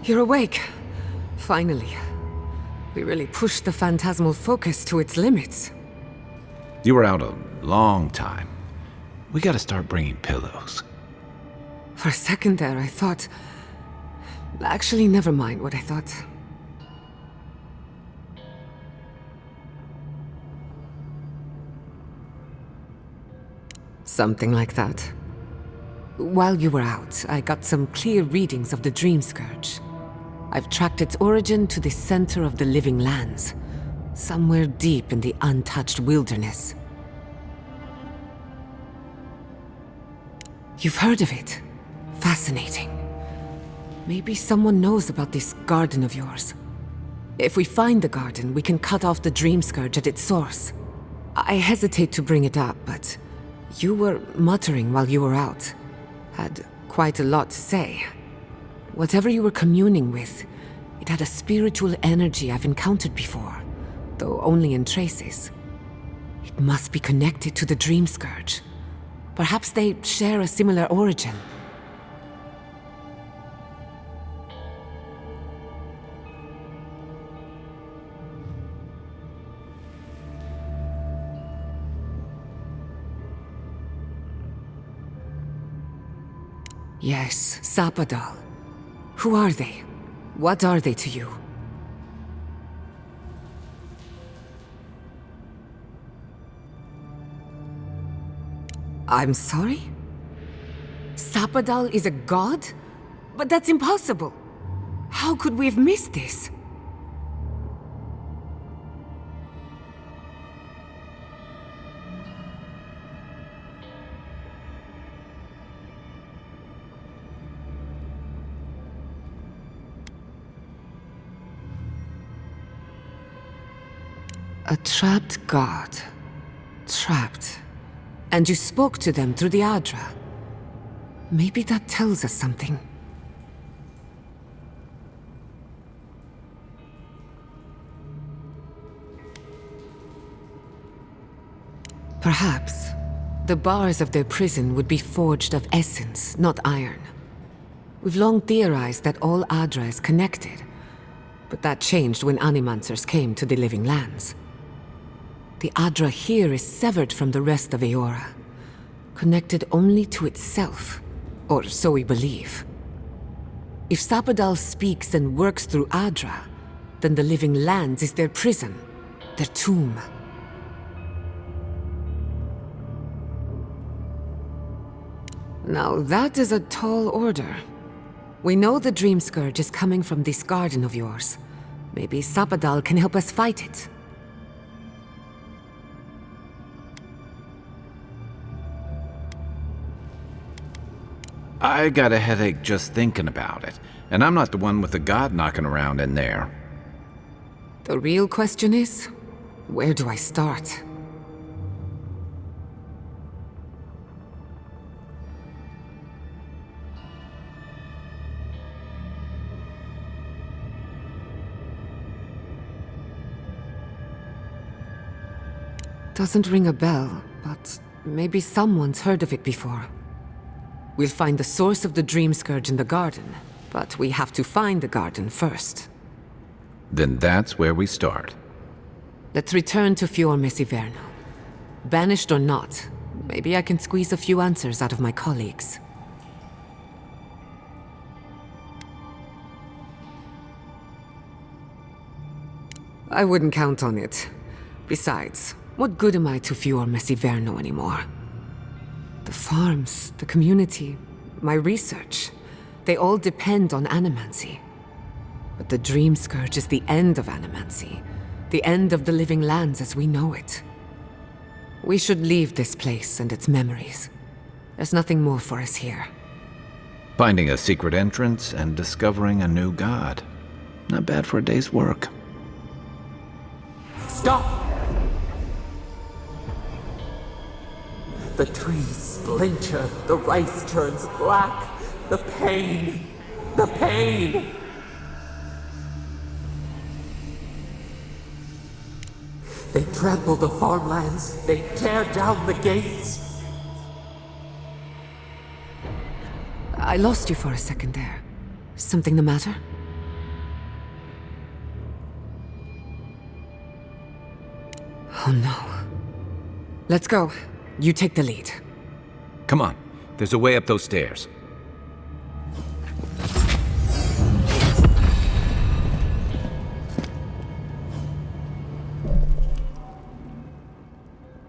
You're awake. Finally. We really pushed the phantasmal focus to its limits. You were out a long time. We gotta start bringing pillows. For a second there, I thought... Actually, never mind what I thought. Something like that. While you were out, I got some clear readings of the Dream Scourge. I've tracked its origin to the center of the living lands, somewhere deep in the untouched wilderness. You've heard of it? Fascinating. Maybe someone knows about this garden of yours. If we find the garden, we can cut off the Dream Scourge at its source. I hesitate to bring it up, but you were muttering while you were out. Had quite a lot to say. Whatever you were communing with, it had a spiritual energy I've encountered before, though only in traces. It must be connected to the Dream Scourge. Perhaps they share a similar origin. Yes, Sapadal. Who are they? What are they to you? I'm sorry? Sapadal is a god? But that's impossible! How could we have missed this? A trapped god. Trapped. And you spoke to them through the Adra. Maybe that tells us something. Perhaps the bars of their prison would be forged of essence, not iron. We've long theorized that all Adra is connected, but that changed when Animancers came to the living lands. The Adra here is severed from the rest of Eora, connected only to itself, or so we believe. If Sapadal speaks and works through Adra, then the living lands is their prison, their tomb. Now that is a tall order. We know the Dream Scourge is coming from this garden of yours. Maybe Sapadal can help us fight it. I got a headache just thinking about it, and I'm not the one with the god knocking around in there. The real question is, where do I start? Doesn't ring a bell, but maybe someone's heard of it before. We'll find the source of the Dream Scourge in the garden, but we have to find the garden first. Then that's where we start. Let's return to Fior Mesiverno. Banished or not, maybe I can squeeze a few answers out of my colleagues. I wouldn't count on it. Besides, what good am I to Fior Mesiverno anymore? The farms, the community, my research, they all depend on animancy. But the Dream Scourge is the end of animancy, the end of the living lands as we know it. We should leave this place and its memories. There's nothing more for us here. Finding a secret entrance and discovering a new god. Not bad for a day's work. Stop! The trees splinter, the rice turns black. The pain! The pain! They trample the farmlands, they tear down the gates. I lost you for a second there. Something the matter? Oh no. Let's go. You take the lead. Come on, there's a way up those stairs.